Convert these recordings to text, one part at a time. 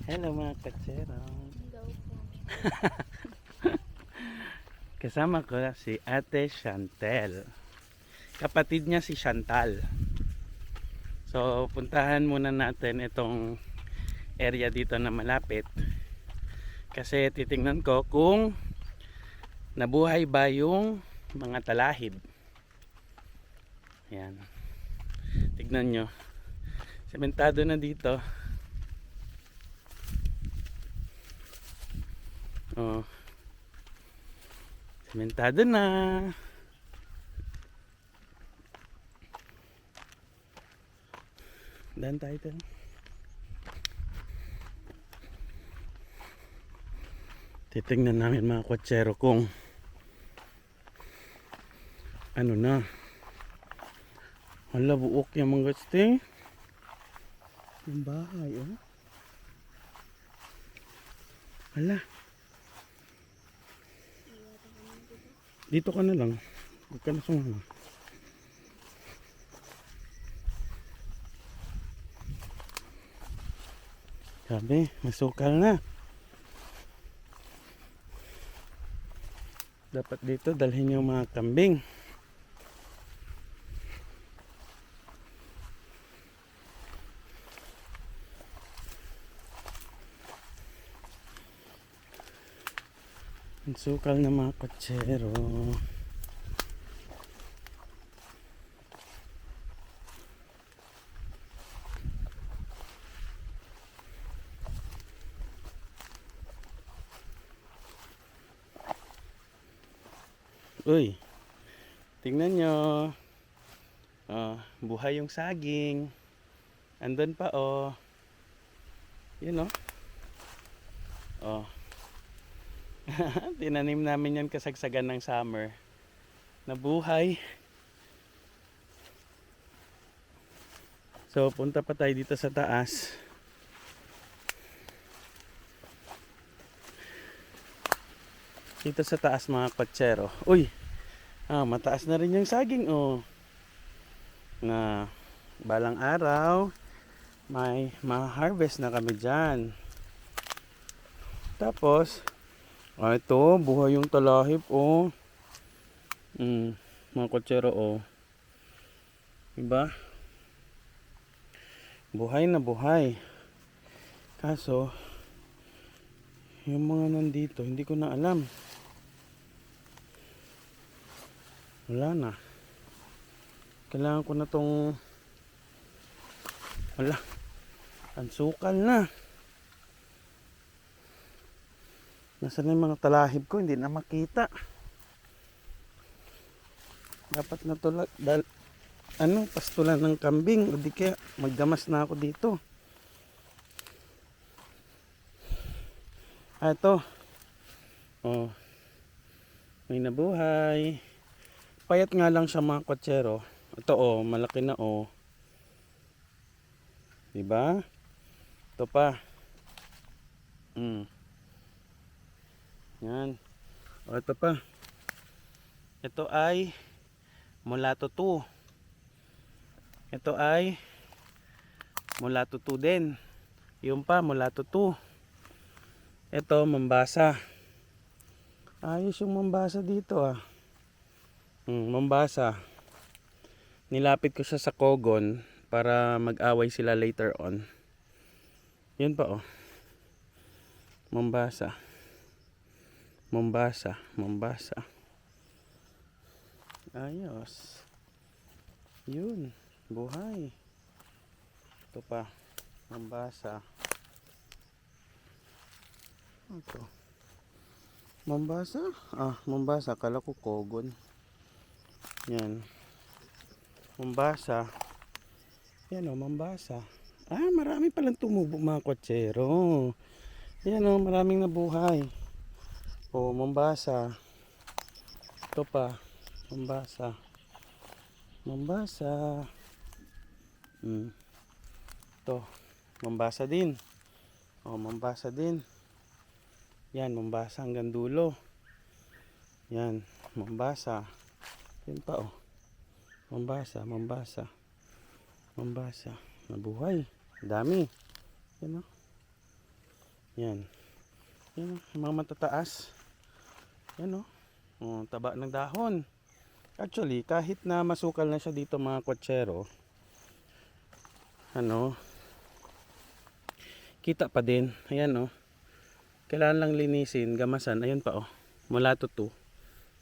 Hello mga katsero. Hello po. Kasama ko si Ate Chantel. Kapatid niya si Chantal. So puntahan muna natin itong area dito na malapit. Kasi titingnan ko kung nabuhay ba yung mga talahib. Ayan. Tignan nyo. Sementado na dito. Oh. Sementado na. Dan tayo ito. Titingnan namin mga kwatsero kung ano na. Hala, buok yung mga gusti. Yung bahay, oh. Hala. Dito ka na lang. Huwag ka na sumama. Sabi, masukal na. Dapat dito dalhin yung mga kambing. Ang sukal na mga kotsero. Uy, tingnan nyo. Buhay yung saging. Andun pa, oh. Yun, oh. Oh. Tinanim namin yan kasagsagan ng summer. Nabuhay. So, punta pa tayo dito sa taas. Dito sa taas mga kotsero. Uy, mataas na rin yung saging, oh. Na balang araw, may ma-harvest na kami dyan. Tapos, ito, buhay yung talahib, oh. Mga kotsero, oh. Diba? Buhay na buhay. Kaso, yung mga nandito, hindi ko na alam. Wala na. Kailangan ko na tong wala. Ang sukal na. Nasaan na yung mga talahib ko? Hindi na makita. Dapat na tulad pastulan ng kambing o di kaya magdamas na ako dito. Ito. Oh. May nabuhay. Payat nga lang siya mga kotsero. Ito, oh, malaki na, oh. Diba? Ito pa. Yan. O, ito pa. Ito ay Mulato 2. Ito ay Mulato 2 din. Yung pa, Mulato 2. Ito, Mombasa. Ayos yung Mombasa dito, ah. Mombasa. Nilapit ko siya sa Kogon para mag-away sila later on. Yun pa, oh. Mombasa. Mombasa. Mombasa. Ayos. Yun. Buhay. Ito pa. Mombasa. Ito. Mombasa? Mombasa. Kala ko Kogon. Yan. Mombasa. Yan, oh, Mombasa. Marami palang tumubo mga kotsero. Yan, oh, maraming nabuhay. Oh, Mombasa. Ito pa. Mombasa. Mombasa. Ito. Mombasa din. Oh, Mombasa din. Yan, Mombasa hanggang dulo. Yan, Mombasa. Yan pa, oh. Mombasa, Mombasa. Mombasa. Nabuhay. Dami. Yan, oh. Yan. Yan, yung mga matataas. Yan o. Oh, taba ng dahon. Actually, kahit na masukal na siya dito mga kwatsero, ano, kita pa din. Ayan o. Kailangan lang linisin, gamasan. Ayun pa o. Mulato 2.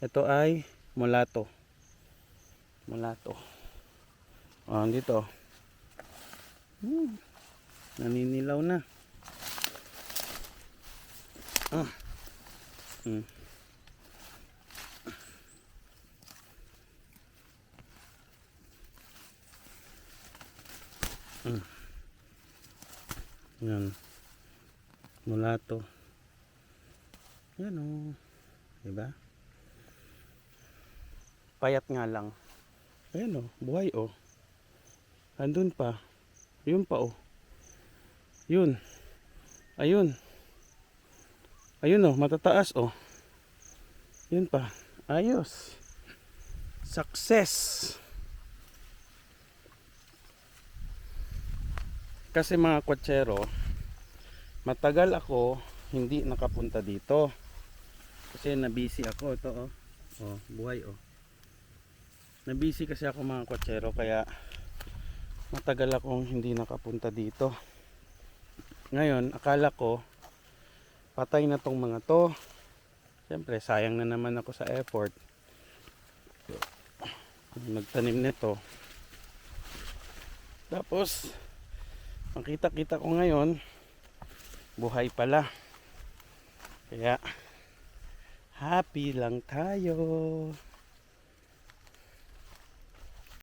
Ito ay mulato. Mulato. O, dito. Naninilaw na. Ah. Hmm. Yan. Mulato. Yan o. Diba? Payat nga lang. Ayan o. Buhay o. Andun pa. Yun pa o. Yun. Ayun. Ayun o. Matataas o. Yun pa. Ayos. Success. Kasi mga kwatsero, matagal ako hindi nakapunta dito. Kasi nabisi ako. Ito oh. Oh, buhay oh. Nabisi kasi ako mga kwatsero, kaya matagal akong hindi nakapunta dito. Ngayon, akala ko patay na tong mga to. Siyempre, sayang na naman ako sa effort. Nagtanim nito. Tapos makita-kita ko ngayon, buhay pala. Kaya happy lang tayo.